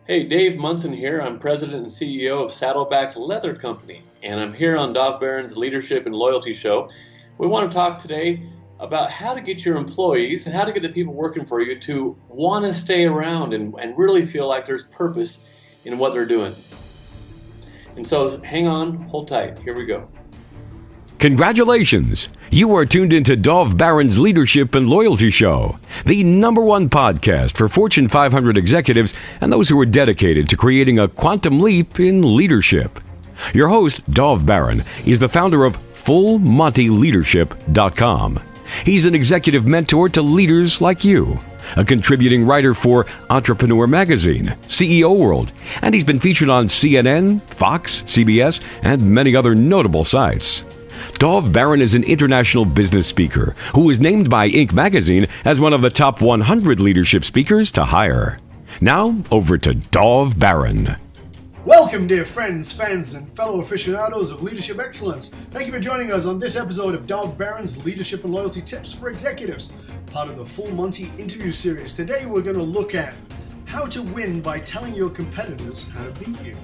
Hey, Dave Munson here. I'm president and CEO of Saddleback Leather Company, and I'm here on Dov Barron's Leadership and Loyalty Show. We want to talk today about how to get your employees and how to get the people working for you to want to stay around and really feel like there's purpose in what they're doing. And so hang on, hold tight. Here we go. Congratulations! You are tuned into Dov Barron's Leadership and Loyalty Show, the #1 podcast for Fortune 500 executives and those who are dedicated to creating a quantum leap in leadership. Your host, Dov Barron, is the founder of FullMontyLeadership.com. He's an executive mentor to leaders like you, a contributing writer for Entrepreneur Magazine, CEO World, and he's been featured on CNN, Fox, CBS, and many other notable sites. Dov Barron is an international business speaker who was named by Inc. magazine as one of the top 100 leadership speakers to hire. Now, over to Dov Barron. Welcome, dear friends, fans, and fellow aficionados of leadership excellence. Thank you for joining us on this episode of Dov Barron's Leadership and Loyalty Tips for Executives, part of the Full Monty interview series. Today, we're going to look at how to win by telling your competitors how to beat you.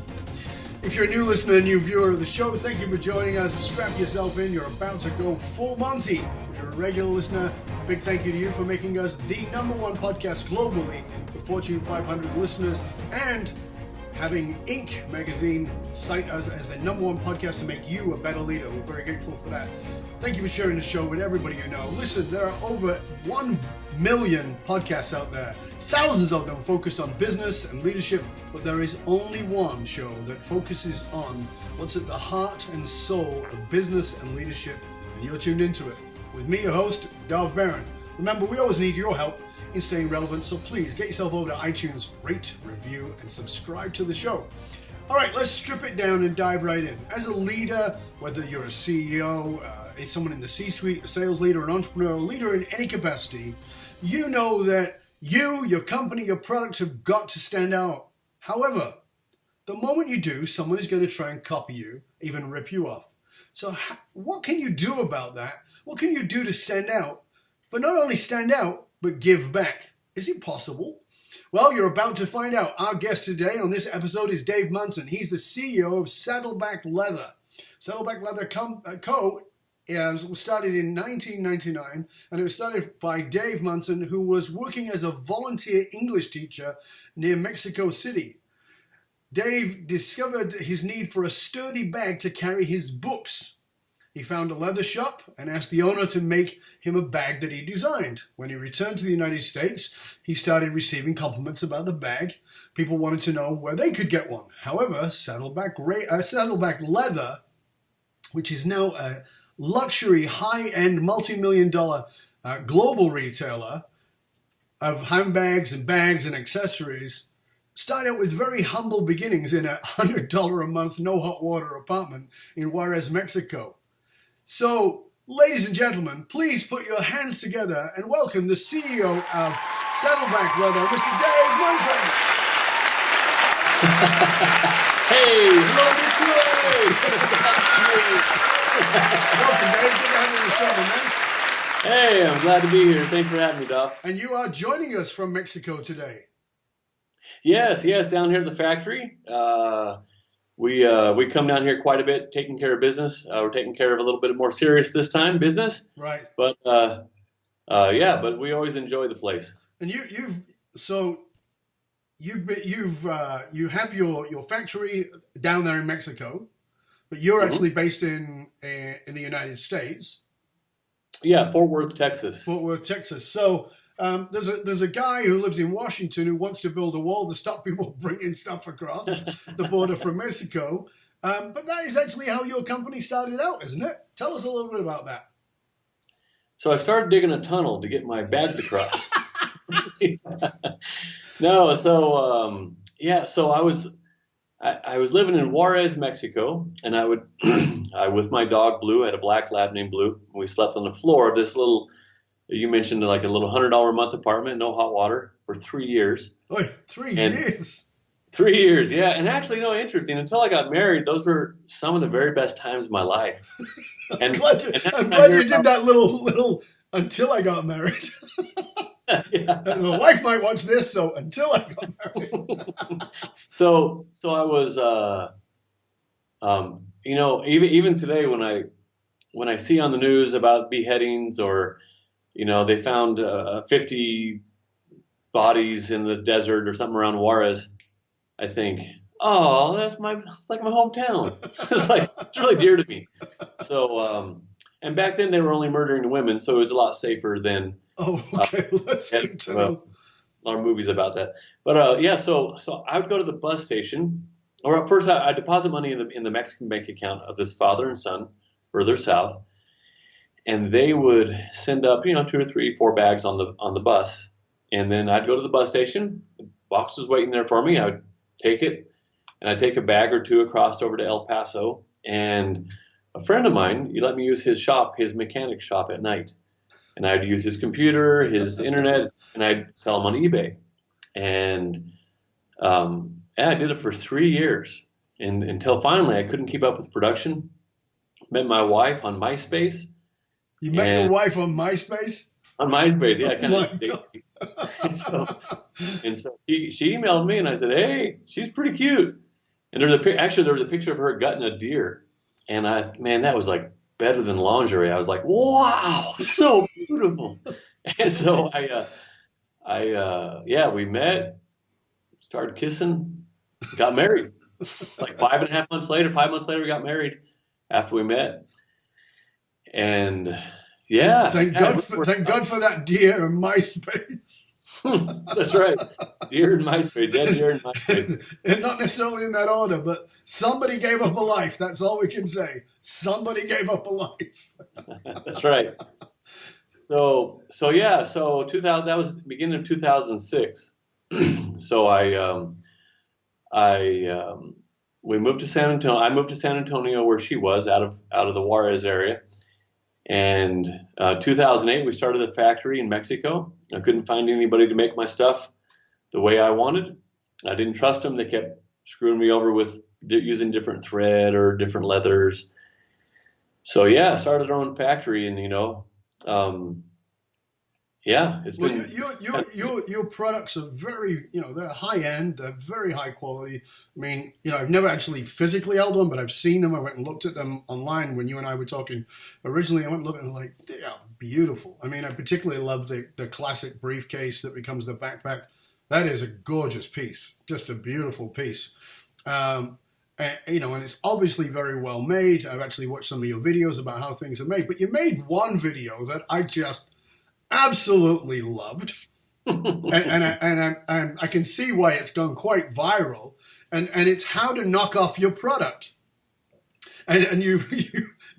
If you're a new listener, new viewer of the show, thank you for joining us. Strap yourself in. You're about to go full Monty. If you're a regular listener, big thank you to you for making us the #1 podcast globally for Fortune 500 listeners and having Inc. magazine cite us as the #1 podcast to make you a better leader. We're very grateful for that. Thank you for sharing the show with everybody you know. Listen, there are over 1 million podcasts out there. Thousands of them focused on business and leadership, but there is only one show that focuses on what's at the heart and soul of business and leadership, and you're tuned into it. With me, your host, Dov Barron. Remember, we always need your help in staying relevant, so please get yourself over to iTunes, rate, review, and subscribe to the show. All right, let's strip it down and dive right in. As a leader, whether you're a CEO, someone in the C-suite, a sales leader, an entrepreneur, a leader in any capacity, you know that you, your company, your product have got to stand out. However, the moment you do, someone is going to try and copy you, even rip you off. So what can you do about that? What can you do to stand out? But not only stand out, but give back. Is it possible? Well, you're about to find out. Our guest today on this episode is Dave Munson. He's the CEO of Saddleback Leather. Saddleback Leather Co. was started in 1999, and it was started by Dave Munson, who was working as a volunteer English teacher near Mexico City. Dave discovered his need for a sturdy bag to carry his books. He found a leather shop and asked the owner to make him a bag that he designed. When he returned to the United States, he started receiving compliments about the bag. People wanted to know where they could get one. However, Saddleback Leather, which is now a luxury, high-end, multi-million-dollar global retailer of handbags and bags and accessories, started out with very humble beginnings in a $100 a month, no hot water apartment in Juarez, Mexico. So, ladies and gentlemen, please put your hands together and welcome the CEO of Saddleback Leather, Mr. Dave Munson. Hey, hello, Detroit! Welcome, Dave. Good to have you on the show, man. Hey, I'm glad to be here. Thanks for having me, Dov. And you are joining us from Mexico today. Yes, down here at the factory. We come down here quite a bit, taking care of business. We're taking care of a little bit more serious this time, business. Right. But but we always enjoy the place. And you have your factory down there in Mexico, but you're actually based in the United States. Yeah, Fort Worth, Texas. So there's a guy who lives in Washington who wants to build a wall to stop people bringing stuff across the border from Mexico. But that is actually how your company started out, isn't it? Tell us a little bit about that. So I started digging a tunnel to get my bags across. No, so I was living in Juarez, Mexico, and I with my dog Blue, I had a black lab named Blue. We slept on the floor of this little, you mentioned like a little $100 a month apartment, no hot water, for 3 years. Oh, 3 years. 3 years, yeah. And actually, interesting, until I got married, those were some of the very best times of my life. I'm glad you did that little until I got married. Yeah. My wife might watch this, so until I got married. So I was, even today when I see on the news about beheadings or, they found 50 bodies in the desert or something around Juarez, I think, oh, it's like my hometown. It's really dear to me. So, and back then they were only murdering women, so it was a lot safer than. Oh, okay. That's good to know. A lot of movies about that. But yeah, so I would go to the bus station, or first I deposit money in the Mexican bank account of this father and son further south, and they would send up 2 or 3, 4 bags on the bus, and then I'd go to the bus station. The box was waiting there for me. I would take it, and I'd take a bag or 2 across over to El Paso, and a friend of mine, he let me use his mechanic shop at night. And I'd use his computer, his internet, and I'd sell them on eBay. And I did it for 3 years, and until finally I couldn't keep up with production. Met my wife on MySpace. You met your wife on MySpace? On MySpace, yeah. And so she emailed me, and I said, "Hey, she's pretty cute." And there was a picture of her gutting a deer, and that was like better than lingerie. I was like, wow, so beautiful. And so we met, started kissing, got married. Like 5 months later, we got married after we met. And yeah. Thank God for that deer in MySpace. That's right. Deer in MySpace, dead deer in MySpace. And not necessarily in that order, but somebody gave up a life. That's all we can say. Somebody gave up a life. That's right. So 2000, that was beginning of 2006. So we moved to San Antonio. I moved to San Antonio where she was out of the Juarez area. And 2008, we started a factory in Mexico. I couldn't find anybody to make my stuff the way I wanted. I didn't trust them. They kept screwing me over with using different thread or different leathers. So yeah, I started our own factory, and it's been. Your products are very, they're high end, they're very high quality. I mean, I've never actually physically held one, but I've seen them. I went and looked at them online when you and I were talking originally. I went and looked at them like, they are beautiful. I mean, I particularly love the classic briefcase that becomes the backpack. That is a gorgeous piece, just a beautiful piece. And it's obviously very well made. I've actually watched some of your videos about how things are made, but you made one video that I just absolutely loved, and I can see why it's gone quite viral, and it's how to knock off your product, and you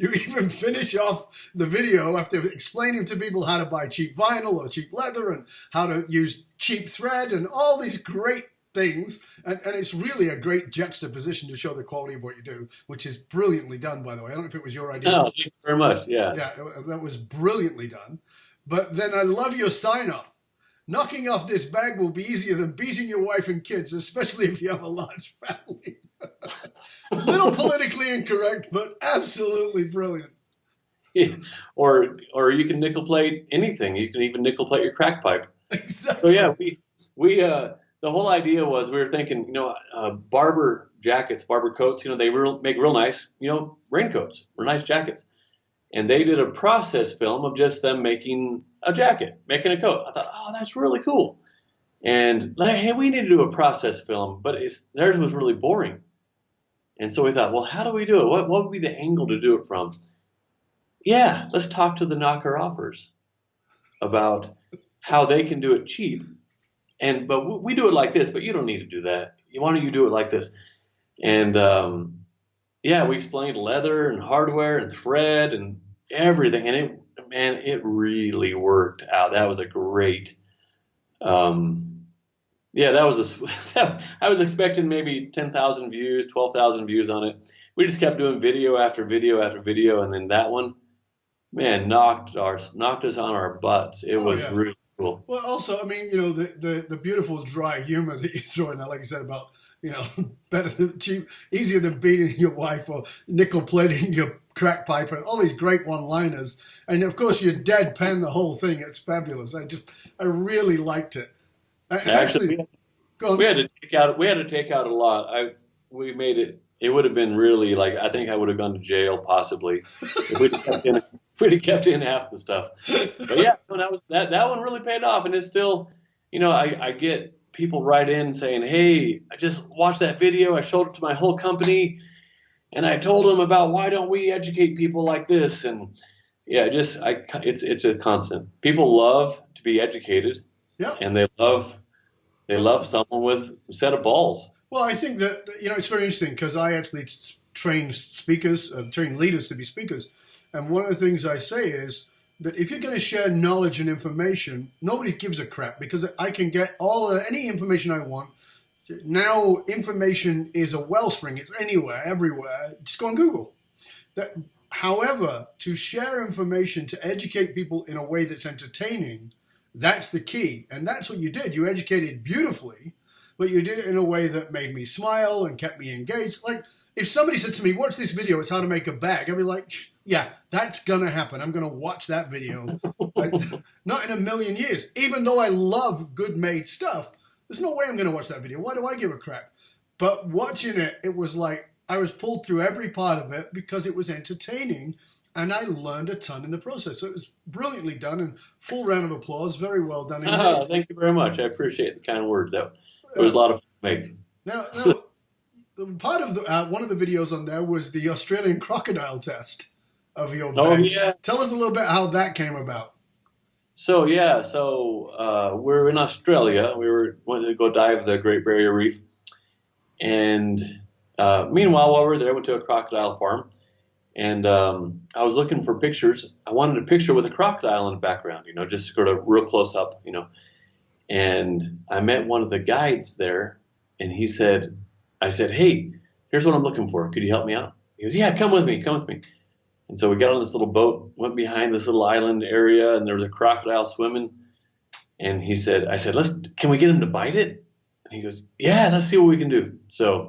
even finish off the video after explaining to people how to buy cheap vinyl or cheap leather and how to use cheap thread and all these great things, and it's really a great juxtaposition to show the quality of what you do, which is brilliantly done, by the way. I don't know if it was your idea. No, thank you very much. Yeah, that was brilliantly done. But then I love your sign-off. Knocking off this bag will be easier than beating your wife and kids, especially if you have a large family. A little politically incorrect, but absolutely brilliant. Yeah. Or you can nickel plate anything. You can even nickel plate your crack pipe. Exactly. So yeah, we the whole idea was we were thinking, barber jackets, barber coats, they make real nice, raincoats or nice jackets. And they did a process film of just them making a jacket, making a coat. I thought, oh, that's really cool. And hey, we need to do a process film, but theirs was really boring. And so we thought, well, how do we do it? What would be the angle to do it from? Yeah, let's talk to the knocker offers about how they can do it cheap. But we do it like this, but you don't need to do that. Why don't you do it like this? And we explained leather and hardware and thread and everything, and it really worked out. That was a great. I was expecting maybe 10,000 views, 12,000 views on it. We just kept doing video after video after video, and then that one, man, knocked us on our butts. It was really cool. Well, also, I mean, the beautiful dry humor that you throw in there, like I said about better than cheap, easier than beating your wife or nickel plating your crack pipe and all these great one-liners. And of course, you deadpan the whole thing. It's fabulous. I really liked it. Actually, go on. we had to take out a lot. We made it. It would have been really like, I think I would have gone to jail possibly if we'd have kept in half the stuff. But yeah, that one really paid off, and it's still, I get people write in saying, "Hey, I just watched that video. I showed it to my whole company, and I told them about why don't we educate people like this." And yeah, it's a constant. People love to be educated, and they love someone with a set of balls. Well, I think that, it's very interesting because I actually train speakers, train leaders to be speakers. And one of the things I say is that if you're going to share knowledge and information, nobody gives a crap because I can get any information I want. Now, information is a wellspring. It's anywhere, everywhere. Just go on Google. However, to share information, to educate people in a way that's entertaining, that's the key. And that's what you did. You educated beautifully. But you did it in a way that made me smile and kept me engaged. Like, if somebody said to me, watch this video, it's how to make a bag, I'd be like, yeah, that's going to happen. I'm going to watch that video. Not in a million years. Even though I love good-made stuff, there's no way I'm going to watch that video. Why do I give a crap? But watching it, it was like I was pulled through every part of it because it was entertaining, and I learned a ton in the process. So it was brilliantly done, and full round of applause. Very well done. Thank you very much. I appreciate the kind words. It was a lot of fun to make. Now, part of one of the videos on there was the Australian crocodile test of your bag. Oh, yeah. Tell us a little bit how that came about. So we're in Australia. We wanted to go dive the Great Barrier Reef, and meanwhile, while we were there, I went to a crocodile farm, and I was looking for pictures. I wanted a picture with a crocodile in the background, just sort of real close up, And I met one of the guides there, and I said, "Hey, here's what I'm looking for. Could you help me out?" He goes, "Yeah, come with me. And so we got on this little boat, went behind this little island area, and there was a crocodile swimming. And I said, "Can we get him to bite it?" And he goes, "Yeah, let's see what we can do." So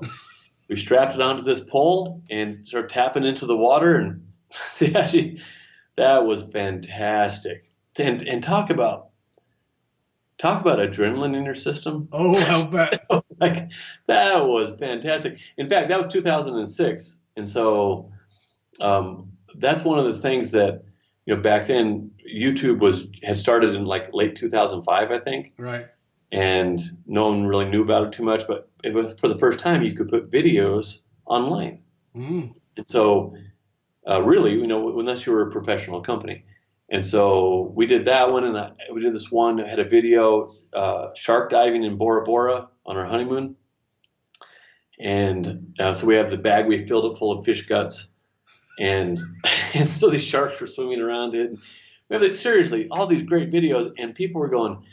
we strapped it onto this pole and started tapping into the water, and that was fantastic. And talk about adrenaline in your system. Oh, I'll bet. That was fantastic. In fact, that was 2006. And so that's one of the things that, back then YouTube had started in like late 2005, I think. Right. And no one really knew about it too much, but it was for the first time you could put videos online. Mm. And so really, unless you were a professional company. And so we did that one, and we did this one that had a video, shark diving in Bora Bora on our honeymoon. And so we have the bag, we filled it full of fish guts. And so these sharks were swimming around it. We have seriously, all these great videos, and people were going,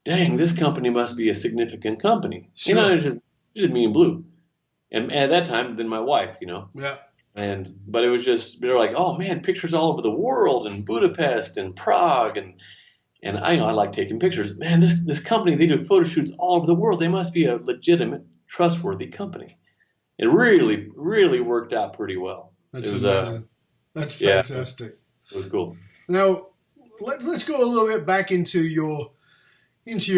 dang, this company must be a significant company. Sure. It's just me and Blue. And at that time, then my wife, Yeah. But it was just, they're like, oh man, pictures all over the world, and Budapest and Prague, and I like taking pictures. Man, this company, they do photo shoots all over the world. They must be a legitimate, trustworthy company. It really, really worked out pretty well. That's amazing. That's fantastic. It was cool. Now, let's go a little bit back into your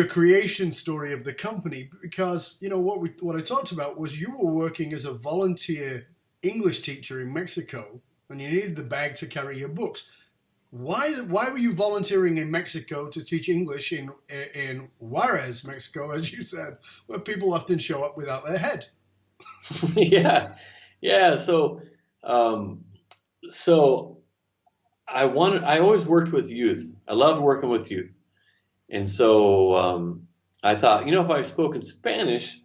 creation story of the company, because what I talked about was you were working as a volunteer English teacher in Mexico, and you needed the bag to carry your books. Why were you volunteering in Mexico to teach English in Juarez, Mexico, as you said, where people often show up without their head? Yeah. So I always worked with youth. I loved working with youth, and so I thought, if I spoke in Spanish,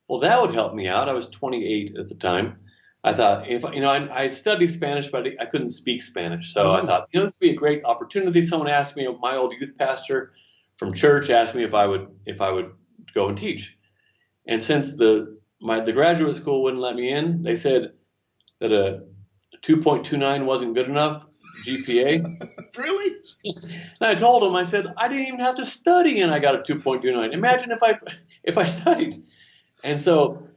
well, that would help me out. I was 28 at the time. I thought I studied Spanish, but I couldn't speak Spanish. So I thought, this would be a great opportunity. Someone asked me, my old youth pastor from church asked me if I would go and teach. And since the graduate school wouldn't let me in, they said that a 2.29 wasn't good enough GPA. Really? And I told them, I said, I didn't even have to study, and I got a 2.29. Imagine if I studied. And so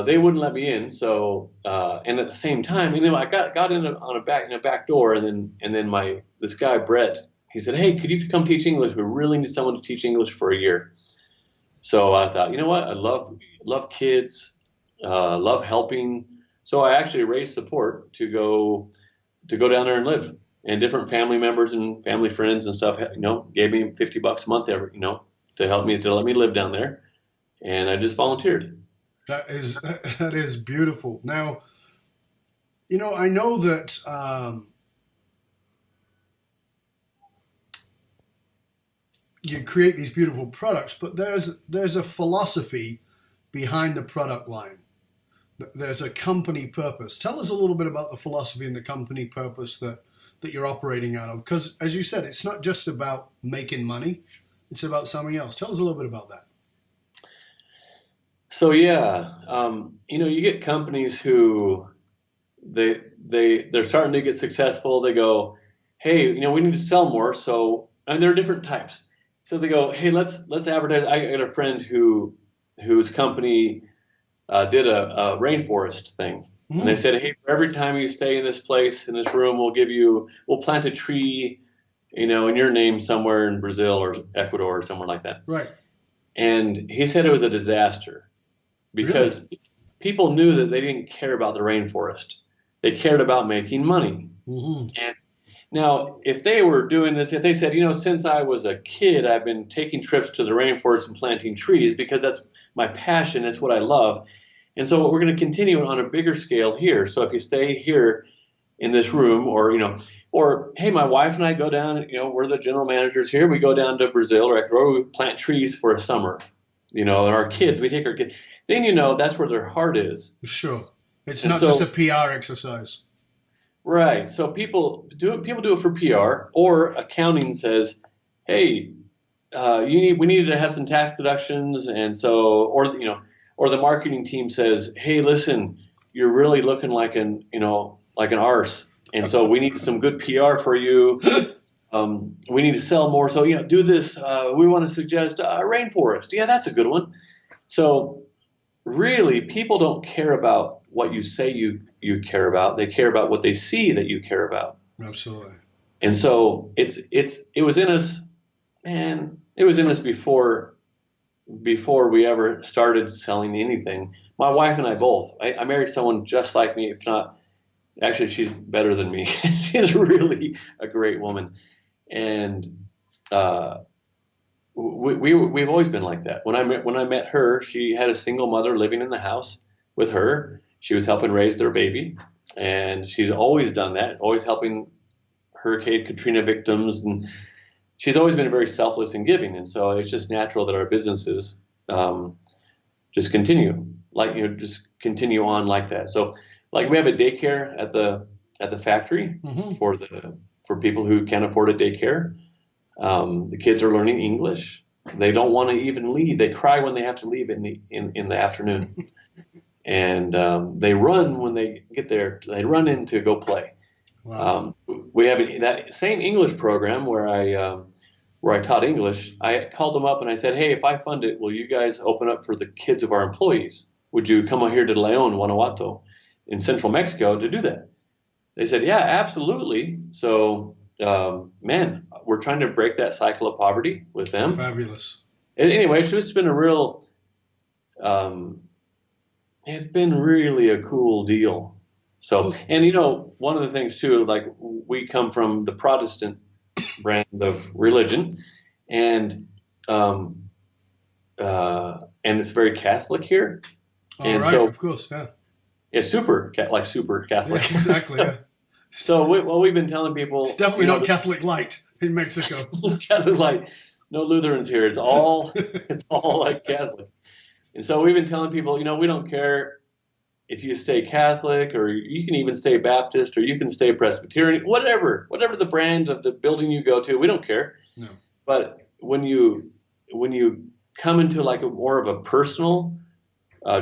they wouldn't let me in. So, and at the same time, I got in a back door, and then this guy Brett, he said, "Hey, could you come teach English? We really need someone to teach English for a year." So I thought, you know what? I love kids, love helping. So I actually raised support to go down there and live. And different family members and family friends and stuff, gave me $50 a month to let me live down there. And I just volunteered. That is beautiful. Now, I know that you create these beautiful products, but there's a philosophy behind the product line. There's a company purpose. Tell us a little bit about the philosophy and the company purpose that you're operating out of. Because, as you said, it's not just about making money. It's about something else. Tell us a little bit about that. So, yeah, you get companies who they're starting to get successful. They go, hey, we need to sell more. So, and there are different types. So they go, hey, let's advertise. I got a friend whose company did a rainforest thing. And they said, hey, for every time you stay in this place, in this room, we'll plant a tree, in your name somewhere in Brazil or Ecuador or somewhere like that. Right. And he said it was a disaster because people knew that they didn't care about the rainforest. They cared about making money. Mm-hmm. And now, if they were doing this, if they said, since I was a kid, I've been taking trips to the rainforest and planting trees because that's my passion, it's what I love. And so we're going to continue on a bigger scale here. So if you stay here in this room or hey, my wife and I go down, we're the general managers here. We go down to Brazil or Ecuador, we plant trees for a summer, and our kids, we take our kids. Then, that's where their heart is. Sure. It's not just a PR exercise. Right. So people do it for PR, or accounting says, hey, we need to have some tax deductions. And so, or the marketing team says, hey, listen, you're really looking like an arse. And so we need some good PR for you. We need to sell more. So, do this. We want to suggest a rainforest. Yeah, that's a good one. So really, people don't care about what you say you care about. They care about what they see that you care about. Absolutely. And so it was in us, man. It was in us before we ever started selling anything. My wife and I both. I married someone just like me, if not. Actually, she's better than me. She's really a great woman, and we've always been like that. When I met her, she had a single mother living in the house with her. She was helping raise their baby, and she's always done that, always helping Hurricane Katrina victims, and she's always been very selfless and giving. And so it's just natural that our businesses just continue on like that. So. Like we have a daycare at the factory for people who can't afford a daycare. The kids are learning English. They don't want to even leave. They cry when they have to leave in the afternoon, and they run when they get there. They run in to go play. Wow. We have that same English program where I taught English. I called them up and I said, hey, if I fund it, will you guys open up for the kids of our employees? Would you come out here to León, Guanajuato, in central Mexico to do that? They said, yeah, absolutely. So, we're trying to break that cycle of poverty with them. Fabulous. Anyway, so it's been a real, it's been really a cool deal. So, and one of the things too, like we come from the Protestant brand of religion, and it's very Catholic here. And right, so, of course, yeah. Yeah, super Catholic. Yeah, exactly. Yeah. So we've been telling people it's definitely not Catholic light in Mexico. Catholic light, no Lutherans here. It's all like Catholic. And so we've been telling people, we don't care if you stay Catholic, or you can even stay Baptist, or you can stay Presbyterian, whatever the brand of the building you go to, we don't care. No. But when you come into like more of a personal,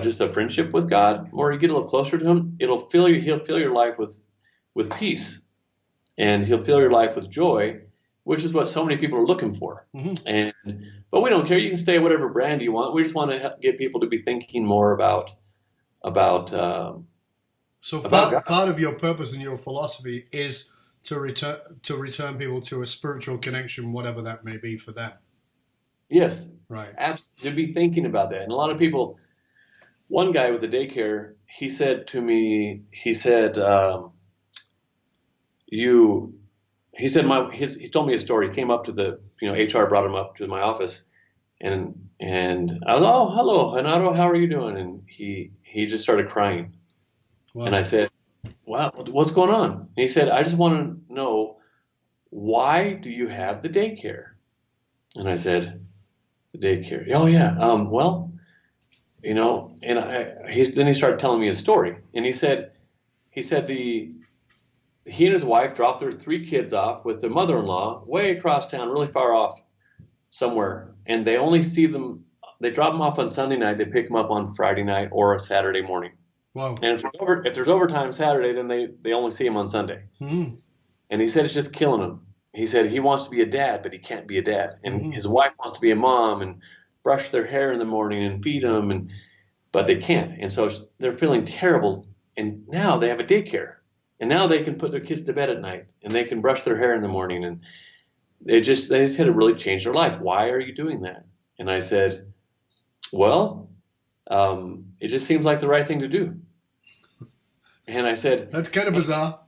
just a friendship with God, or you get a little closer to Him, He'll fill your life with peace, and He'll fill your life with joy, which is what so many people are looking for. Mm-hmm. But we don't care. You can stay whatever brand you want. We just want to get people to be thinking more about about So about God. part of your purpose and your philosophy is to return people to a spiritual connection, whatever that may be for them. Yes, Right. to be thinking about that. And a lot of people, one guy with the daycare, he said to me, he told me a story. He came up to the, HR brought him up to my office, and I was, oh, hello, Renato, how are you doing? And he just started crying. Wow. And I said, wow, what's going on? And he said, I just want to know, why do you have the daycare? And I said, the daycare. Oh yeah. Well, and then he started telling me a story, and he said he and his wife dropped their 3 kids off with their mother-in-law way across town, really far off somewhere, and they only see them. They drop them off on Sunday night. They pick them up on Friday night or a Saturday morning. Wow. And if there's overtime Saturday, then they only see him on Sunday. Mm-hmm. And he said it's just killing him. He said he wants to be a dad, but he can't be a dad. And Mm-hmm. his wife wants to be a mom and brush their hair in the morning and feed them, but they can't. And so they're feeling terrible. And now they have a daycare. And now they can put their kids to bed at night, and they can brush their hair in the morning. And they just had to really change their life. Why are you doing that? And I said, well, it just seems like the right thing to do. And I said, that's kind of bizarre.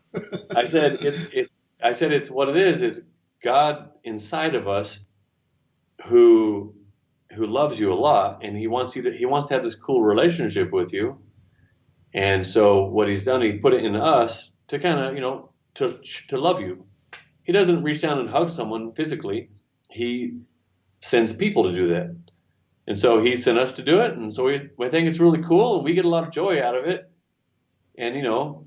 I said, it's what it is God inside of us who loves you a lot, and he wants to have this cool relationship with you. And so what he's done, he put it in us to kind of, to love you. He doesn't reach down and hug someone physically. He sends people to do that. And so he sent us to do it. And so we think it's really cool, and we get a lot of joy out of it. And,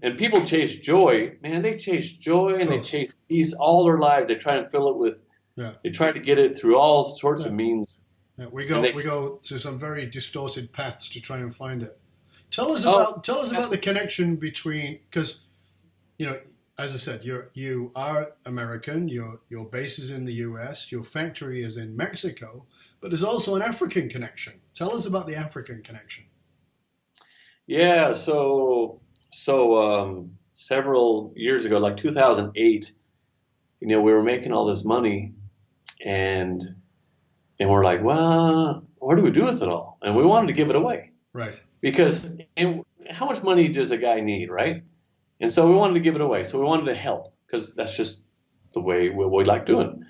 and people chase joy, man, they chase joy and they chase peace all their lives. They try and fill it with, they try to get it through all sorts of means. Yeah, we go to some very distorted paths to try and find it. Tell us about the connection between, because, as I said, you are American, your base is in the US, your factory is in Mexico, but there's also an African connection. Tell us about the African connection. Yeah, so several years ago, like 2008, we were making all this money, and we're like, well, what do we do with it all? And we wanted to give it away. Right. Because how much money does a guy need, right? And so we wanted to give it away. So we wanted to help, because that's just the way we like doing.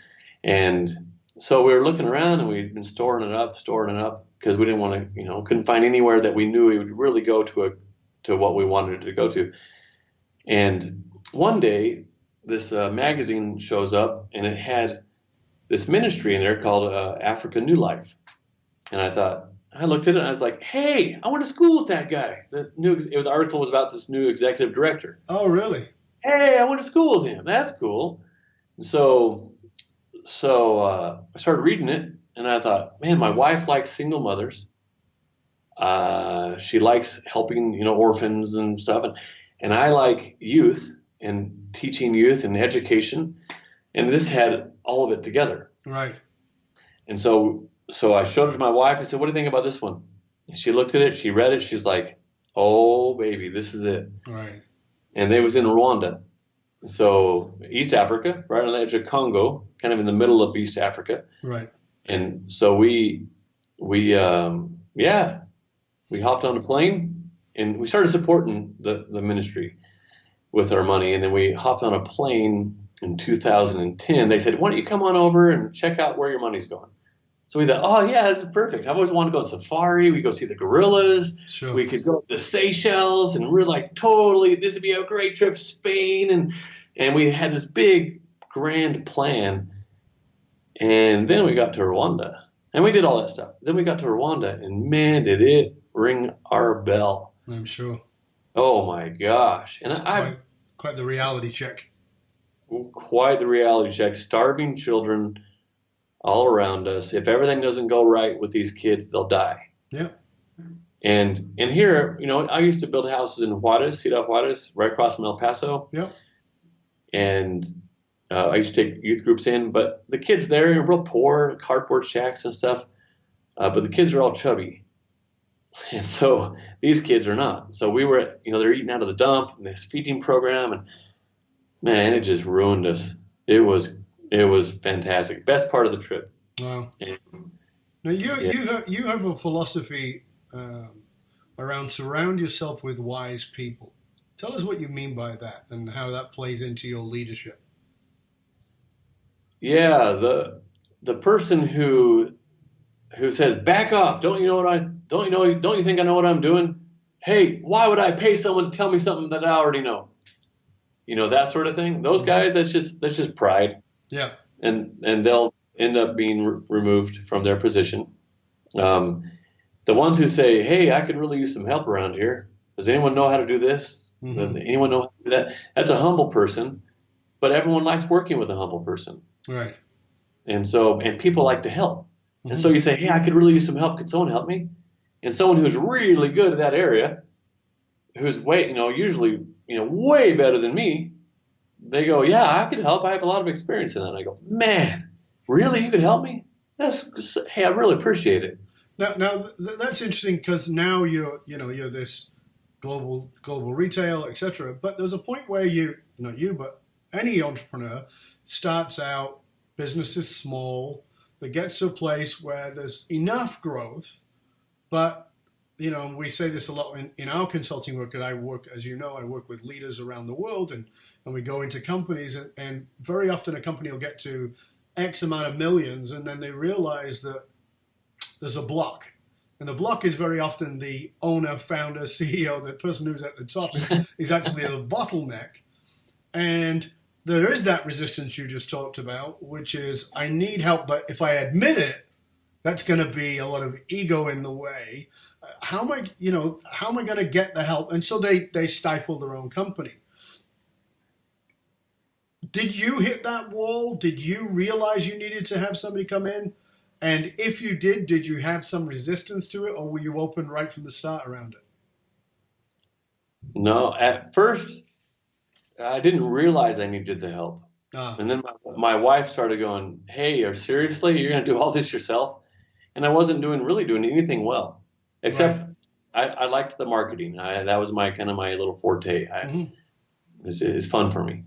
And so we were looking around, and we'd been storing it up, because we didn't want to, couldn't find anywhere that we knew it would really go to what we wanted it to go to. And one day, this magazine shows up, and it had this ministry in there called Africa New Life. And I looked at it, and I was like, hey, I went to school with that guy. The article was about this new executive director. Oh, really? Hey, I went to school with him. That's cool. And so I started reading it, and I thought, man, my wife likes single mothers. She likes helping, orphans and stuff. And I like youth and teaching youth and education. And this had all of it together. Right. And so I showed it to my wife. I said, what do you think about this one? And she looked at it. She read it. She's like, oh, baby, this is it. Right. And they was in Rwanda. So East Africa, right on the edge of Congo, kind of in the middle of East Africa. Right. And so we hopped on a plane, and we started supporting the ministry with our money. And then we hopped on a plane in 2010. They said, why don't you come on over and check out where your money's going? So we thought, oh yeah, this is perfect. I've always wanted to go on safari. We go see the gorillas. Sure. We could go to the Seychelles, and we're like, totally, this would be a great trip to Spain. And we had this big, grand plan. And then we got to Rwanda, and we did all that stuff. Then we got to Rwanda, and man, did it ring our bell. I'm sure. Oh my gosh. And quite the reality check. Quite the reality check. Starving children all around us. If everything doesn't go right with these kids, they'll die. Yeah. And here, I used to build houses in Juarez, Ciudad Juarez, right across from El Paso. Yeah. And I used to take youth groups in, but the kids there are real poor, cardboard shacks and stuff. But the kids are all chubby. And so these kids are not. So we were, they're eating out of the dump and this feeding program, and man, it just ruined us. It was fantastic. Best part of the trip. Wow. And, Now you have a philosophy around surround yourself with wise people. Tell us what you mean by that and how that plays into your leadership. yeah, the person who says, "Back off! Don't you think I know what I'm doing? Hey, why would I pay someone to tell me something that I already know?" That sort of thing. Those guys, that's just pride. Yeah. And they'll end up being removed from their position. The ones who say, "Hey, I could really use some help around here. Does anyone know how to do this? Mm-hmm. Does anyone know how to do that?" That's a humble person, but everyone likes working with a humble person. Right. And people like to help. Mm-hmm. And so you say, "Hey, I could really use some help. Could someone help me?" And someone who's really good at that area, who's usually, way better than me, they go, "Yeah, I could help. I have a lot of experience in that." And I go, "Man, really? You could help me? Hey, I really appreciate it." Now that's interesting because now you're this global retail, etc. But there's a point where not you, but any entrepreneur starts out, business is small, that gets to a place where there's enough growth, but we say this a lot in our consulting work. And I work, as you know, I work with leaders around the world, and we go into companies, and very often a company will get to X amount of millions, and then they realize that there's a block. And the block is very often the owner, founder, CEO, the person who's at the top is actually the bottleneck. And there is that resistance you just talked about, which is, I need help, but if I admit it, that's going to be a lot of ego in the way. How am I going to get the help? And so they stifle their own company. Did you hit that wall? Did you realize you needed to have somebody come in? And if you did you have some resistance to it, or were you open right from the start around it? No, at first, I didn't realize I needed the help. And then my wife started going, "Hey, seriously, you're going to do all this yourself?" And I wasn't really doing anything well, except I liked the marketing. That was my little forte. It's fun for me.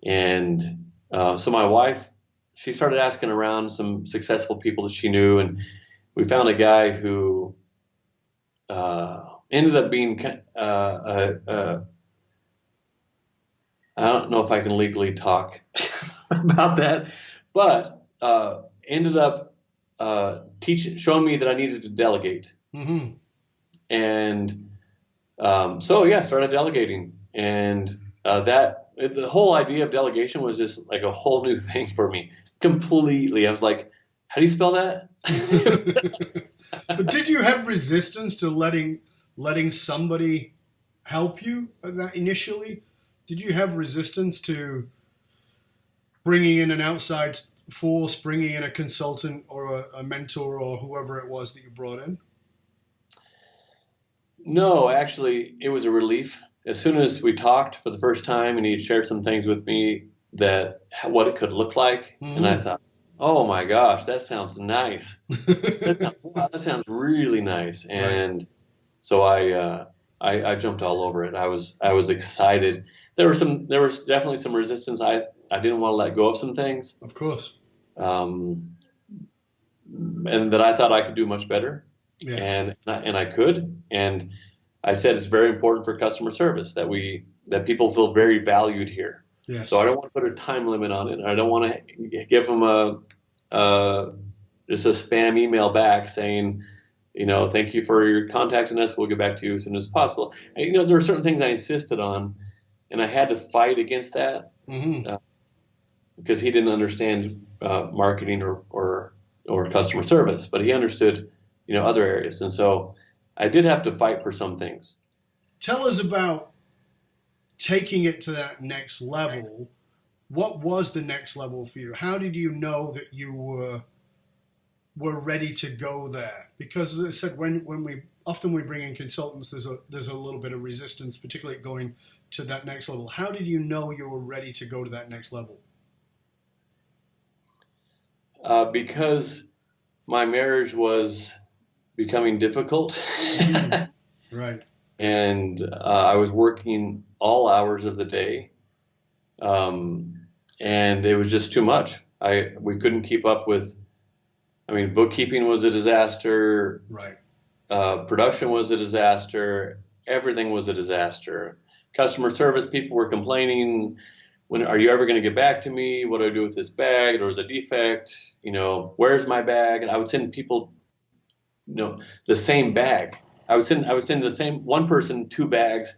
And so my wife, she started asking around some successful people that she knew, and we found a guy who ended up being I don't know if I can legally talk about that, but ended up showing me that I needed to delegate. Mm-hmm. And started delegating. And the whole idea of delegation was just like a whole new thing for me, completely. I was like, "How do you spell that?" But did you have resistance to letting somebody help you initially? Did you have resistance to bringing in an outside force, bringing in a consultant or a mentor or whoever it was that you brought in? No, actually, it was a relief. As soon as we talked for the first time and he had shared some things with me what it could look like, and I thought, "Oh my gosh, that sounds nice. That sounds really nice." And so I jumped all over it. I was excited. There was definitely some resistance. I didn't want to let go of some things. Of course. And that I thought I could do much better. Yeah. And I could. And I said it's very important for customer service that people feel very valued here. Yes. So I don't want to put a time limit on it. I don't want to give them just a spam email back saying, "Thank you for your contacting us. We'll get back to you as soon as possible." There were certain things I insisted on, and I had to fight against that because he didn't understand marketing or customer service, but he understood, other areas. And so I did have to fight for some things. Tell us about taking it to that next level. What was the next level for you? How did you know that you were ready to go there? Because as I said, when we bring in consultants, there's a little bit of resistance, particularly going to that next level. How did you know you were ready to go to that next level? Because my marriage was becoming difficult. Right. And I was working all hours of the day. And it was just too much. We couldn't keep up with, bookkeeping was a disaster. Right. Production was a disaster. Everything was a disaster. Customer service people were complaining, when are you ever going to get back to me? What do I do with this bag? There was a defect. Where's my bag? And I would send people, the same bag. I would send the same one person 2 bags,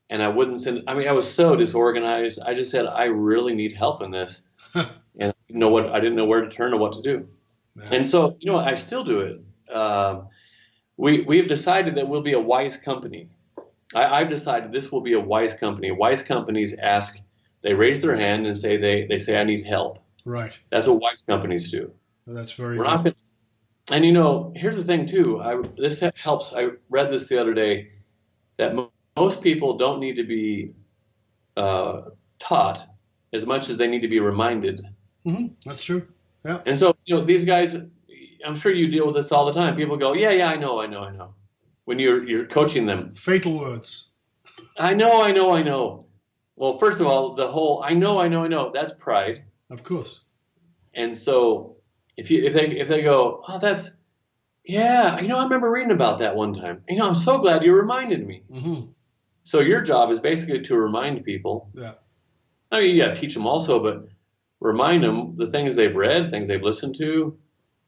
and I wouldn't send. I was so disorganized. I just said, I really need help in this, and I didn't know where to turn or what to do. Man. And so, I still do it. We've decided that we'll be a wise company. I've decided this will be a wise company. Wise companies they raise their hand and say they say I need help. Right. That's what wise companies do. Well, that's very good. And here's the thing too. This helps. I read this the other day that most people don't need to be taught as much as they need to be reminded. Mm-hmm. That's true. Yeah. And so these guys, I'm sure you deal with this all the time. People go, yeah, I know. When you're coaching them, fatal words. I know. Well, first of all, the whole I know, that's pride. Of course. And so if they go, oh, that's, yeah, I remember reading about that one time. I'm so glad you reminded me. Mm-hmm. So your job is basically to remind people. Yeah. You got to teach them also, but remind them the things they've read, things they've listened to.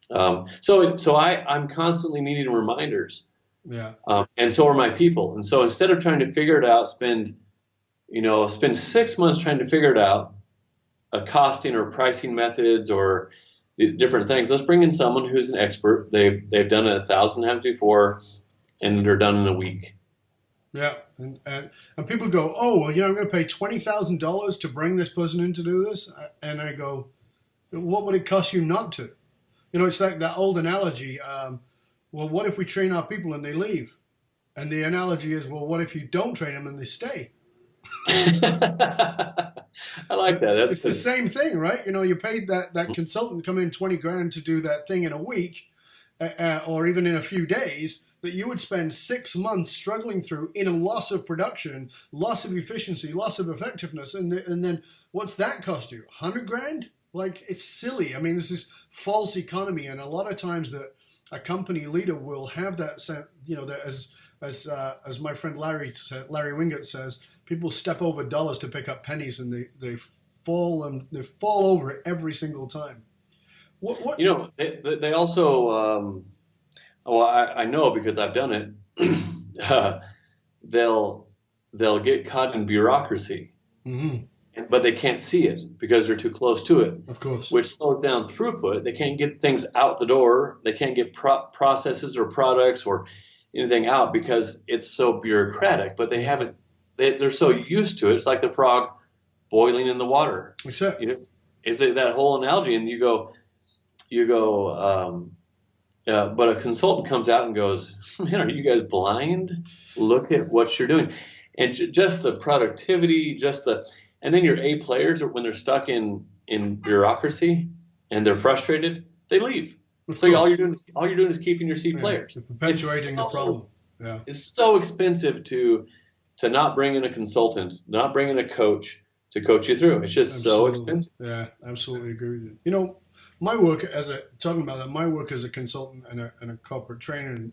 So I'm constantly needing reminders. Yeah. And so are my people. And so instead of trying to figure it out, spend 6 months trying to figure it out, costing or pricing methods or different things. Let's bring in someone who's an expert. They've done it 1,000 times before, and they're done in a week. Yeah, and people go, oh, well, I'm going to pay $20,000 to bring this person in to do this, and I go, what would it cost you not to? It's like that old analogy. Well, what if we train our people and they leave? And the analogy is, well, what if you don't train them and they stay? I like that. It's the same thing, right? You paid that consultant to come in $20,000 to do that thing in a week, or even in a few days, that you would spend 6 months struggling through in a loss of production, loss of efficiency, loss of effectiveness, and then what's that cost you? $100,000? Like, it's silly. There's this false economy, and a lot of times that a company leader will have that, that as my friend Larry Wingate says, people step over dollars to pick up pennies, and they fall over it every single time. What? They also. I know because I've done it. They'll get caught in bureaucracy, mm-hmm. but they can't see it because they're too close to it. Of course, which slows down throughput. They can't get things out the door. They can't get processes or products or anything out because it's so bureaucratic. But they haven't. They're so used to it. It's like the frog boiling in the water. Except, is that whole analogy? And you go. But a consultant comes out and goes, man, are you guys blind? Look at what you're doing. And just the productivity, and then your A players, when they're stuck in bureaucracy and they're frustrated, they leave. So all you're doing is keeping your C players. Perpetuating the problem. Yeah. It's so expensive to not bring in a consultant, not bring in a coach to coach you through. It's just so expensive. Yeah, absolutely agree with you. My work as a consultant and a corporate trainer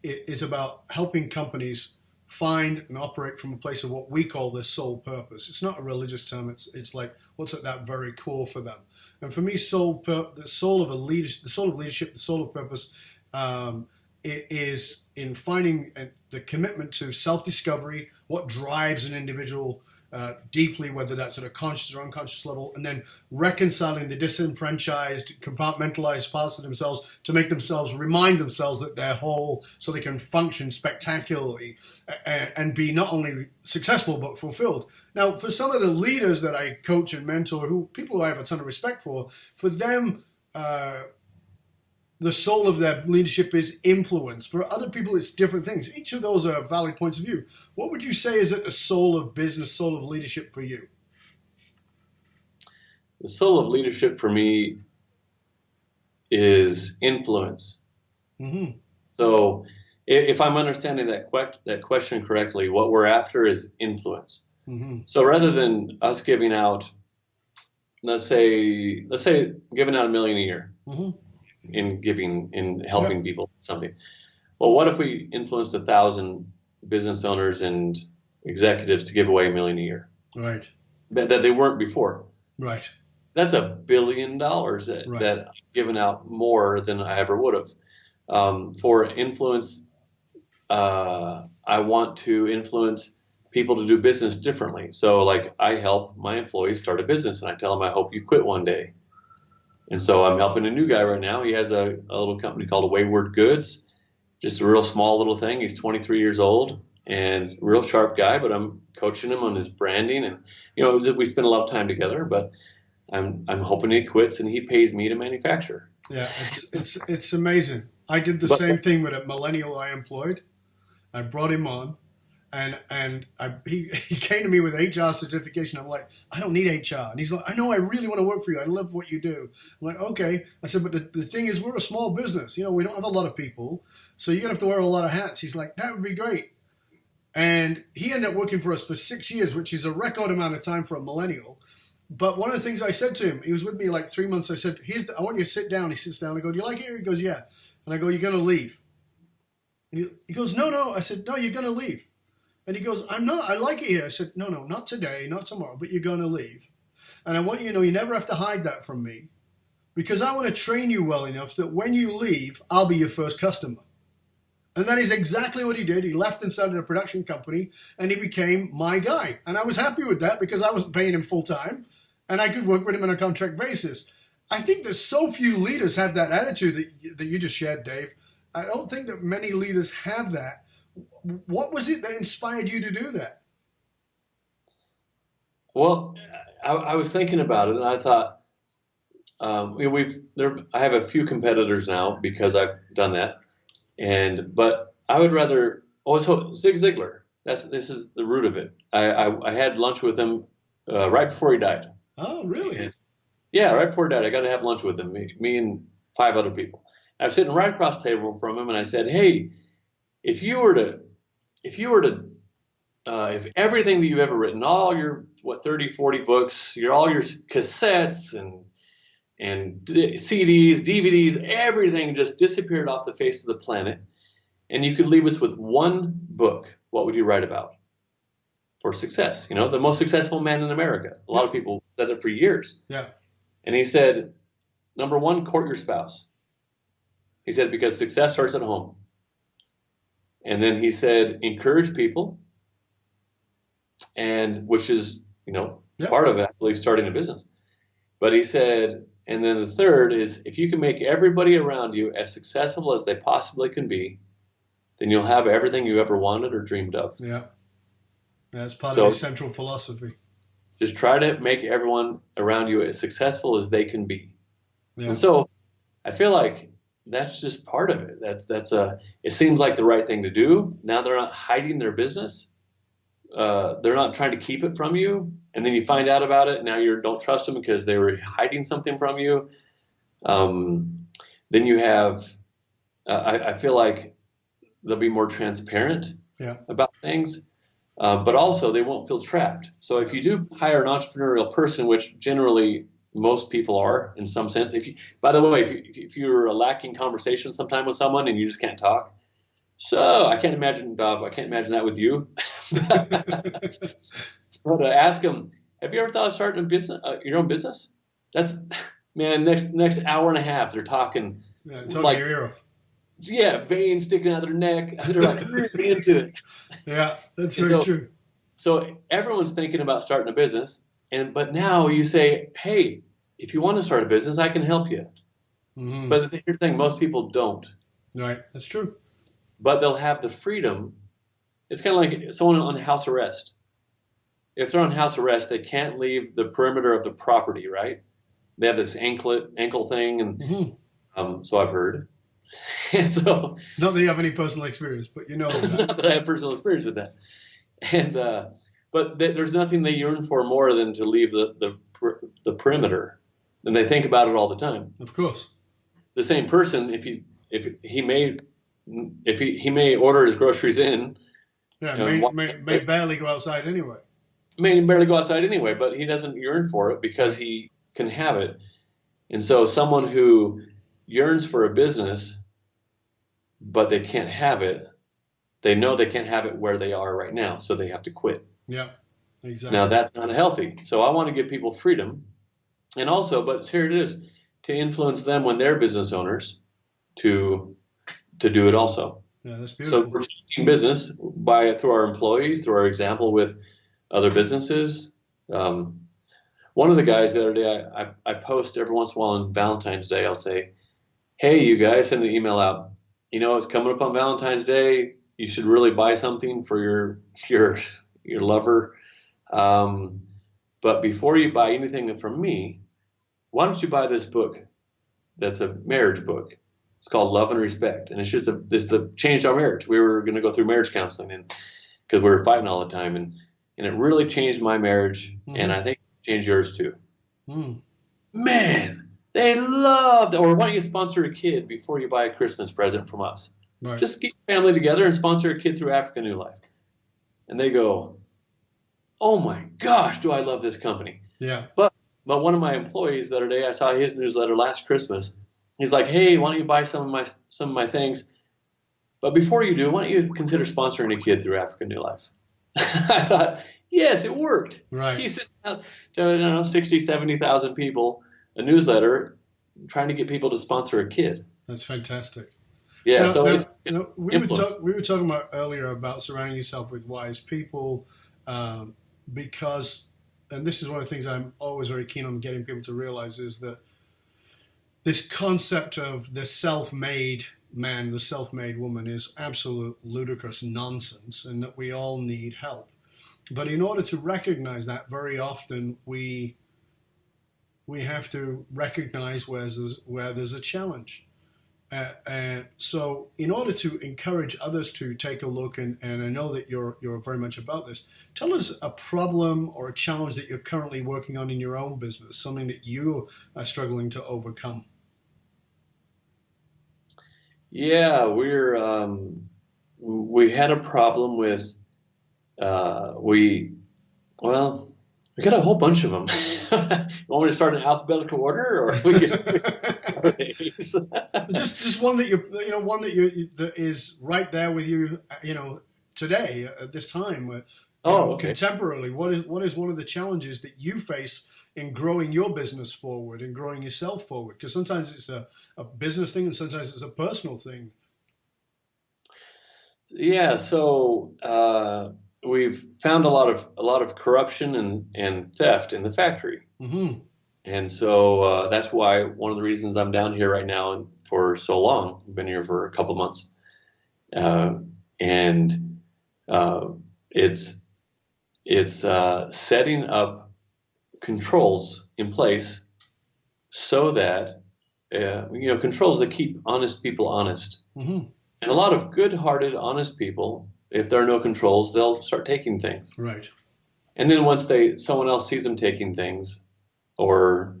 is about helping companies find and operate from a place of what we call their soul purpose. It's not a religious term. It's like what's at that very core for them. And for me, the soul of leadership, the soul of purpose, it is in finding the commitment to self-discovery, what drives an individual deeply, whether that's at a conscious or unconscious level, and then reconciling the disenfranchised, compartmentalized parts of themselves to make themselves remind themselves that they're whole so they can function spectacularly and be not only successful but fulfilled. Now, for some of the leaders that I coach and mentor, people I have a ton of respect for them, the soul of their leadership is influence. For other people, it's different things. Each of those are valid points of view. What would you say is at the soul of business, soul of leadership for you? The soul of leadership for me is influence. Mm-hmm. So if I'm understanding that question correctly, what we're after is influence. Mm-hmm. So rather than us giving out, let's say giving out $1 million a year Mm-hmm. in helping people something. Well, what if we influenced 1,000 business owners and executives to give away $1 million a year? Right. That they weren't before. Right. That's $1 billion that I've given out more than I ever would have. For influence, I want to influence people to do business differently. So like I help my employees start a business and I tell them, I hope you quit one day. And so I'm helping a new guy right now. He has a little company called Wayward Goods, just a real small little thing. He's 23 years old and real sharp guy, but I'm coaching him on his branding. And, we spend a lot of time together, but I'm hoping he quits and he pays me to manufacture. Yeah, it's amazing. I did the same thing with a millennial I employed. I brought him on, and he came to me with HR certification. I'm like, I don't need HR. And he's like, I know, I really want to work for you. I love what you do. I'm like, okay. I said, but the thing is, we're a small business. We don't have a lot of people, so you're going to have to wear a lot of hats. He's like, that would be great. And he ended up working for us for 6 years, which is a record amount of time for a millennial. But one of the things I said to him, he was with me like 3 months. I said, I want you to sit down. He sits down. I go, do you like it here? He goes, yeah. And I go, you're going to leave. And he goes, no. I said, no, you're going to leave. And he goes, I'm not. I like it here. I said, no, not today, not tomorrow, but you're going to leave. And I want you to know you never have to hide that from me because I want to train you well enough that when you leave, I'll be your first customer. And that is exactly what he did. He left and started a production company, and he became my guy. And I was happy with that because I wasn't paying him full time, and I could work with him on a contract basis. I think that so few leaders have that attitude that you just shared, Dave. I don't think that many leaders have that. What was it that inspired you to do that? Well, I was thinking about it, and I thought, I have a few competitors now because I've done that. But I would rather. So Zig Ziglar. This is the root of it. I had lunch with him right before he died. Oh, really? Yeah, right before he died, I got to have lunch with him. Me and 5 other people. I was sitting right across the table from him, and I said, "Hey, if everything that you've ever written, all your 30, 40 books, all your cassettes and CDs, DVDs, everything just disappeared off the face of the planet, and you could leave us with one book, what would you write about for success? The most successful man in America. A lot of people said it for years. Yeah. And he said, number 1, court your spouse. He said, because success starts at home. And then he said, encourage people, and which is, part of actually starting a business. But he said, and then the third is, if you can make everybody around you as successful as they possibly can be, then you'll have everything you ever wanted or dreamed of. Yeah. That's part of his central philosophy. Just try to make everyone around you as successful as they can be. Yeah. And so I feel like that's just part of it. It seems like the right thing to do. Now they're not hiding their business. They're not trying to keep it from you. And then you find out about it. Now you don't trust them because they were hiding something from you. Then you have, I feel like they'll be more transparent about things, but also they won't feel trapped. So if you do hire an entrepreneurial person, which generally most people are in some sense, by the way, if you're lacking conversation sometime with someone and you just can't talk, so I can't imagine, Bob, I can't imagine that with you. But ask them, have you ever thought of starting a business, your own business? That's, man, next hour and a half, they're talking. Yeah, like your ear off. Yeah, veins sticking out of their neck. They're like really into it. Yeah, that's very true. So everyone's thinking about starting a business, but now you say, hey, if you want to start a business, I can help you. Mm-hmm. But here's the thing, most people don't. Right, that's true. But they'll have the freedom. It's kind of like someone on house arrest. If they're on house arrest, they can't leave the perimeter of the property, right? They have this ankle thing, and so I've heard. And so, not that you have any personal experience, but you know that. Not that I have personal experience with that. And but there's nothing they yearn for more than to leave the perimeter, and they think about it all the time. Of course. The same person, if he may if he may order his groceries in. Yeah, may barely go outside anyway. May barely go outside anyway, but he doesn't yearn for it because he can have it. And so someone who yearns for a business, but they can't have it, they know they can't have it where they are right now, so they have to quit. Yeah, exactly. Now that's not healthy. So I want to give people freedom, and also, but here it is, to influence them when they're business owners to do it also. Yeah, that's beautiful. So we're teaching business through our employees, through our example with other businesses. One of the guys the other day, I post every once in a while on Valentine's Day. I'll say, "Hey, you guys, send an email out. It's coming up on Valentine's Day. You should really buy something for your lover. But before you buy anything from me, why don't you buy this book? That's a marriage book. It's called Love and Respect, and it's just changed our marriage. We were going to go through marriage counseling, and because we were fighting all the time, and it really changed my marriage, and I think it changed yours too. Man, they loved. Or why don't you sponsor a kid before you buy a Christmas present from us? Right. Just get your family together and sponsor a kid through Africa New Life. And they go, oh my gosh, do I love this company? Yeah. But one of my employees the other day, I saw his newsletter last Christmas. He's like, hey, why don't you buy some of my things? But before you do, why don't you consider sponsoring a kid through Africa New Life? I thought, yes, it worked. Right. He sent out to 60, 70,000 people a newsletter trying to get people to sponsor a kid. That's fantastic. Yeah. We were talking about earlier about surrounding yourself with wise people, because, and this is one of the things I'm always very keen on getting people to realize, is that this concept of the self-made man, the self-made woman, is absolute ludicrous nonsense, and that we all need help. But in order to recognize that, very often we have to recognize where there's a challenge. So in order to encourage others to take a look, and I know that you're very much about this, tell us a problem or a challenge that you're currently working on in your own business, something that you are struggling to overcome. Yeah, we had a problem with, we got a whole bunch of them. You want me to start in alphabetical order, or we can just one that that is right there with you, today at this time. Okay. Contemporarily, what is one of the challenges that you face in growing your business forward and growing yourself forward? Because sometimes it's a business thing, and sometimes it's a personal thing. Yeah. So we've found a lot of corruption and theft in the factory. Mm-hmm. And so that's why one of the reasons I'm down here right now and for so long. I've been here for a couple of months. It's setting up controls in place so that, controls that keep honest people honest. Mm-hmm. And a lot of good-hearted, honest people, if there are no controls, they'll start taking things. Right. And then once someone else sees them taking things or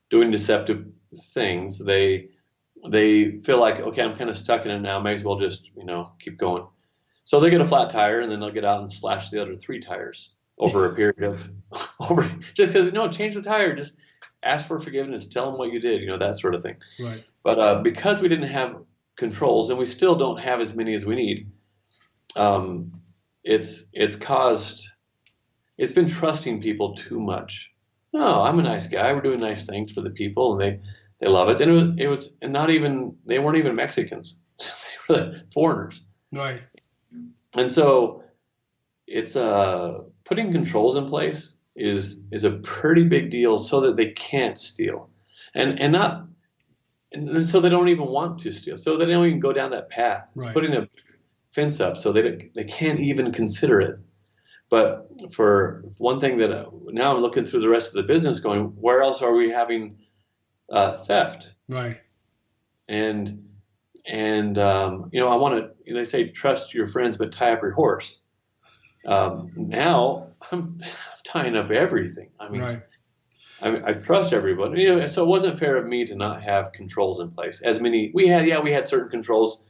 doing deceptive things, they feel like, okay, I'm kind of stuck in it now. May as well just, keep going. So they get a flat tire, and then they'll get out and slash the other 3 tires over a period of just because, change the tire, just ask for forgiveness, tell them what you did, that sort of thing. Right. But because we didn't have controls, and we still don't have as many as we need, it's been trusting people too much. No, I'm a nice guy. We're doing nice things for the people, and they love us. And it was not even, they weren't even Mexicans. They were foreigners. Right. And so it's putting controls in place is a pretty big deal so that they can't steal, and so they don't even want to steal, so they don't even go down that path. It's putting a fence up so they can't even consider it. But for one thing that now I'm looking through the rest of the business going, where else are we having theft? Right. And I want to, they say, trust your friends, but tie up your horse. Now I'm tying up everything. I mean, right. I trust everybody. So it wasn't fair of me to not have controls in place. As many we had certain controls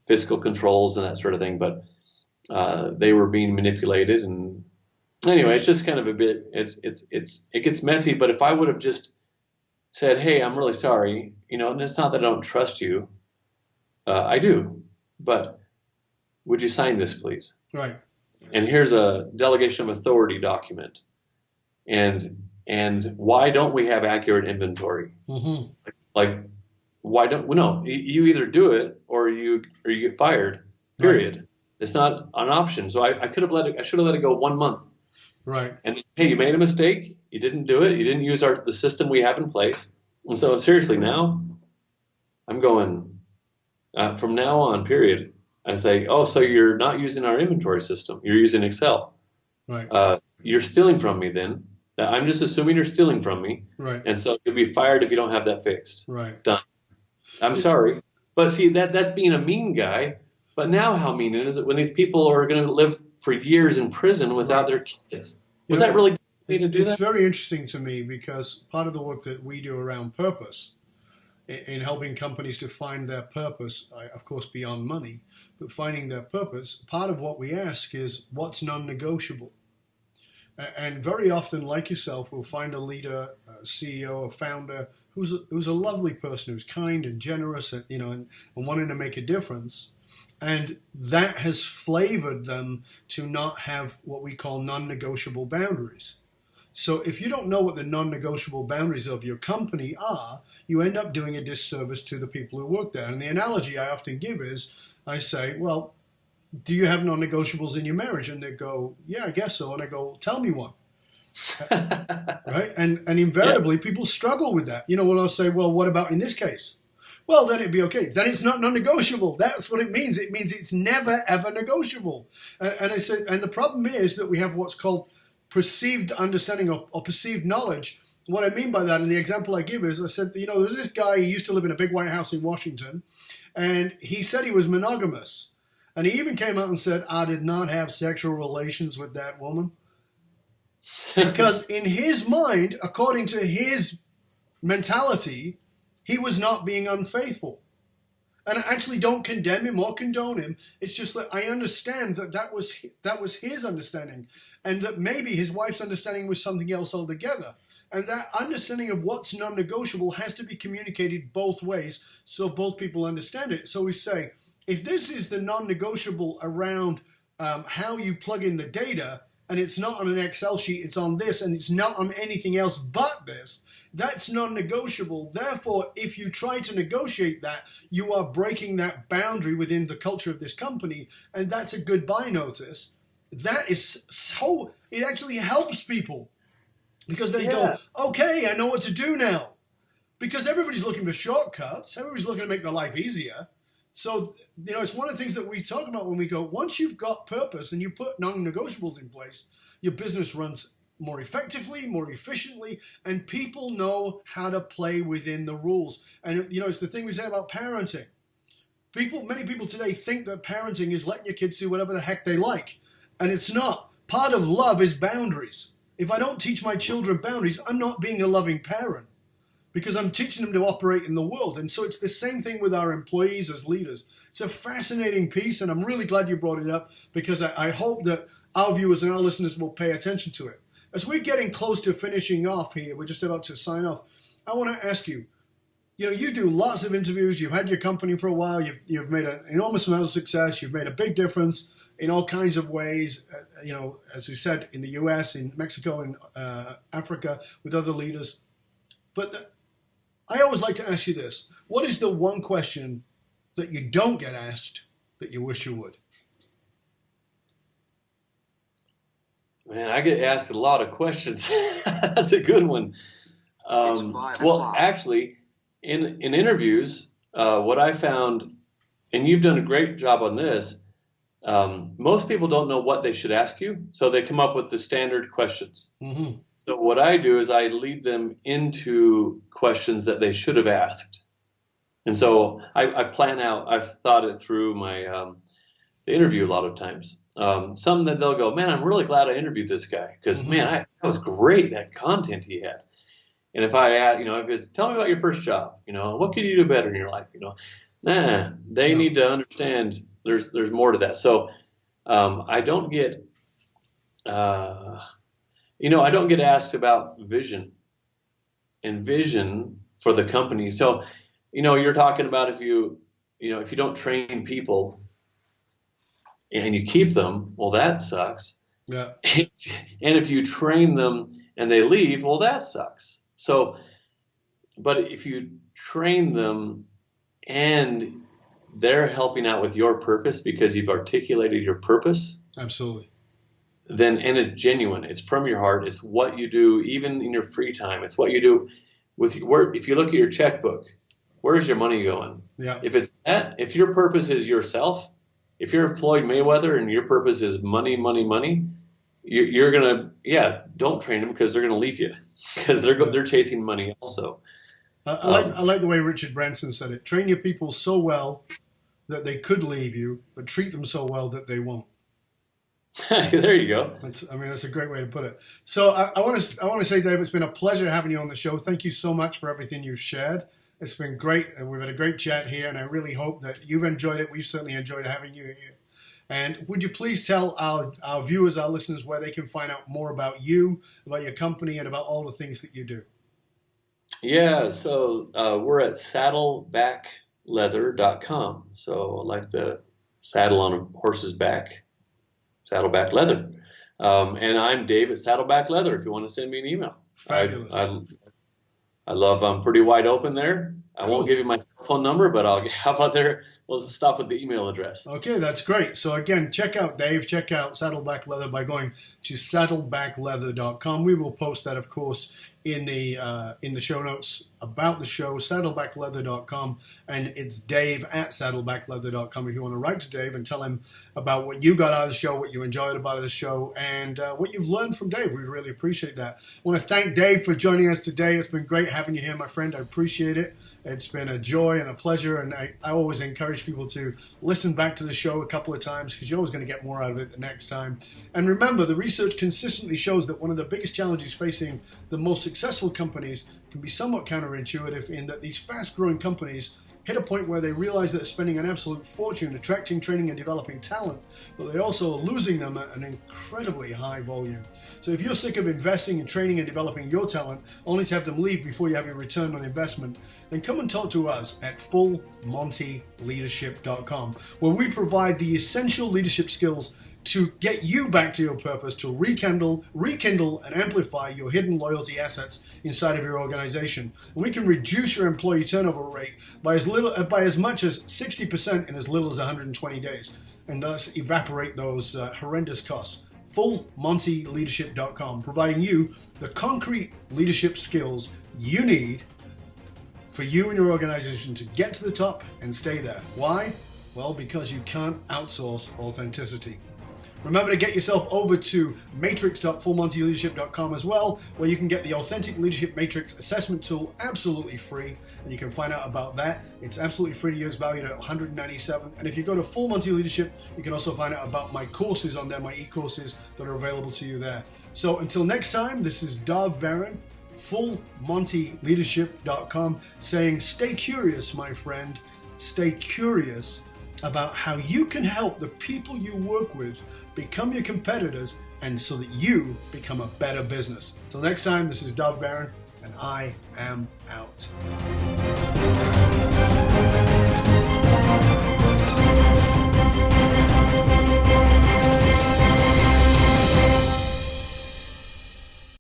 fiscal controls and that sort of thing, but they were being manipulated. And anyway, it's just kind of a bit, it gets messy. But if I would have just said, hey, I'm really sorry, and it's not that I don't trust you, I do, but would you sign this, please? Right. And here's a delegation of authority document. And why don't we have accurate inventory? Mm-hmm. Like, why don't we? No, you either do it or you get fired. Period. Right. It's not an option. So I should have let it go 1 month. Right. And hey, you made a mistake. You didn't do it. You didn't use the system we have in place. And so seriously, now I'm going from now on. Period. I say, oh, so you're not using our inventory system. You're using Excel. Right. You're stealing from me then. I'm just assuming you're stealing from me. Right. And so you'll be fired if you don't have that fixed. Right. Done. I'm sorry. But see, that's being a mean guy. But now how mean is it when these people are going to live for years in prison without their kids? Was that really good to do that? It's very interesting to me because part of the work that we do around purpose, in helping companies to find their purpose, of course, beyond money, but finding their purpose, part of what we ask is what's non-negotiable? And very often, like yourself, we'll find a leader, a CEO, a founder who's a lovely person, who's kind and generous, and wanting to make a difference. And that has flavored them to not have what we call non-negotiable boundaries. So if you don't know what the non-negotiable boundaries of your company are, you end up doing a disservice to the people who work there. And the analogy I often give is, I say, well, do you have non-negotiables in your marriage? And they go, yeah, I guess so. And I go, tell me one. Right? And invariably, people struggle with that. When I'll say, well, what about in this case? Well, then it'd be okay. Then it's not non-negotiable. That's what it means. It means it's never, ever negotiable. And I said, and the problem is that we have what's called perceived understanding or perceived knowledge. What I mean by that, and the example I give is, I said, there's this guy, he used to live in a big white house in Washington, and he said he was monogamous. And he even came out and said, I did not have sexual relations with that woman. Because in his mind, according to his mentality, he was not being unfaithful. And I actually don't condemn him or condone him. It's just that I understand that was his understanding. And that maybe his wife's understanding was something else altogether. And that understanding of what's non-negotiable has to be communicated both ways so both people understand it. So we say, if this is the non-negotiable around how you plug in the data, and it's not on an Excel sheet, it's on this, and it's not on anything else but this, that's non-negotiable. Therefore, if you try to negotiate that, you are breaking that boundary within the culture of this company, and that's a goodbye notice. That is so, it actually helps people because they go, okay, I know what to do now. Because everybody's looking for shortcuts. Everybody's looking to make their life easier. So, it's one of the things that we talk about when we go, once you've got purpose and you put non-negotiables in place, your business runs more effectively, more efficiently, and people know how to play within the rules. And, it's the thing we say about parenting. Many people today think that parenting is letting your kids do whatever the heck they like. And it's not. Part of love is boundaries. If I don't teach my children boundaries, I'm not being a loving parent. Because I'm teaching them to operate in the world. And so it's the same thing with our employees as leaders. It's a fascinating piece, and I'm really glad you brought it up because I hope that our viewers and our listeners will pay attention to it. As we're getting close to finishing off here, we're just about to sign off, I want to ask you, you do lots of interviews, you've had your company for a while, you've made an enormous amount of success, you've made a big difference in all kinds of ways, as you said, in the US, in Mexico, in Africa, with other leaders. But I always like to ask you this. What is the one question that you don't get asked that you wish you would? Man, I get asked a lot of questions. That's a good one. Well, actually, in interviews, what I found, and you've done a great job on this, most people don't know what they should ask you, so they come up with the standard questions. Mm-hmm. So what I do is I lead them into questions that they should have asked. And so I plan out, I've thought it through my the interview a lot of times. Some that they'll go, man, I'm really glad I interviewed this guy because, man, that was great, that content he had. And if I add, if it's, tell me about your first job, what could you do better in your life, They need to understand there's more to that. So I don't get, I don't get asked about vision for the company. So, you're talking about if you don't train people and you keep them, well, that sucks. Yeah. And if you train them and they leave, well, that sucks. So, but if you train them and they're helping out with your purpose because you've articulated your purpose. Absolutely. And it's genuine. It's from your heart. It's what you do, even in your free time. It's what you do with your work. If you look at your checkbook, where's your money going? Yeah. If your purpose is yourself, if you're Floyd Mayweather and your purpose is money, money, money, you're gonna, don't train them because they're gonna leave you because they're chasing money also. I like the way Richard Branson said it. Train your people so well that they could leave you, but treat them so well that they won't. There you go. That's a great way to put it. So I want to say, Dave, it's been a pleasure having you on the show. Thank you so much for everything you've shared. It's been great. We've had a great chat here, and I really hope that you've enjoyed it. We've certainly enjoyed having you here. And would you please tell our viewers, our listeners, where they can find out more about you, about your company, and about all the things that you do? Yeah, so we're at saddlebackleather.com. So like the saddle on a horse's back, Saddleback Leather. And I'm Dave at Saddleback Leather if you want to send me an email. Fabulous. I'm pretty wide open there. I won't give you my cell phone number, but how about there? We'll stop with the email address. Okay, that's great. So again, check out Dave, check out Saddleback Leather by going to saddlebackleather.com. We will post that, of course, in the show notes about the show, saddlebackleather.com, and it's Dave at saddlebackleather.com if you want to write to Dave and tell him about what you got out of the show, what you enjoyed about the show, and what you've learned from Dave. We really appreciate that. I want to thank Dave for joining us today. It's been great having you here, my friend. I appreciate it. It's been a joy and a pleasure, and I always encourage people to listen back to the show a couple of times because you're always going to get more out of it the next time. And remember, the research consistently shows that one of the biggest challenges facing the most successful companies can be somewhat counterintuitive in that these fast-growing companies hit a point where they realize that they're spending an absolute fortune attracting, training, and developing talent, but they also are losing them at an incredibly high volume. So if you're sick of investing in training and developing your talent, only to have them leave before you have your return on investment, then come and talk to us at fullmontyleadership.com, where we provide the essential leadership skills to get you back to your purpose, to rekindle, and amplify your hidden loyalty assets inside of your organization. We can reduce your employee turnover rate by as much as 60% in as little as 120 days, and thus evaporate those horrendous costs. FullMontyLeadership.com, providing you the concrete leadership skills you need for you and your organization to get to the top and stay there. Why? Well, because you can't outsource authenticity. Remember to get yourself over to matrix.fullmontyleadership.com as well, where you can get the Authentic Leadership Matrix Assessment Tool absolutely free, and you can find out about that. It's absolutely free to use, valued at $197. And if you go to Full Monty Leadership, you can also find out about my courses on there, my e-courses that are available to you there. So until next time, this is Dave Barron, fullmontyleadership.com, saying stay curious, my friend. Stay curious about how you can help the people you work with become your competitors, and so that you become a better business. Till next time, this is Dave Barron, and I am out.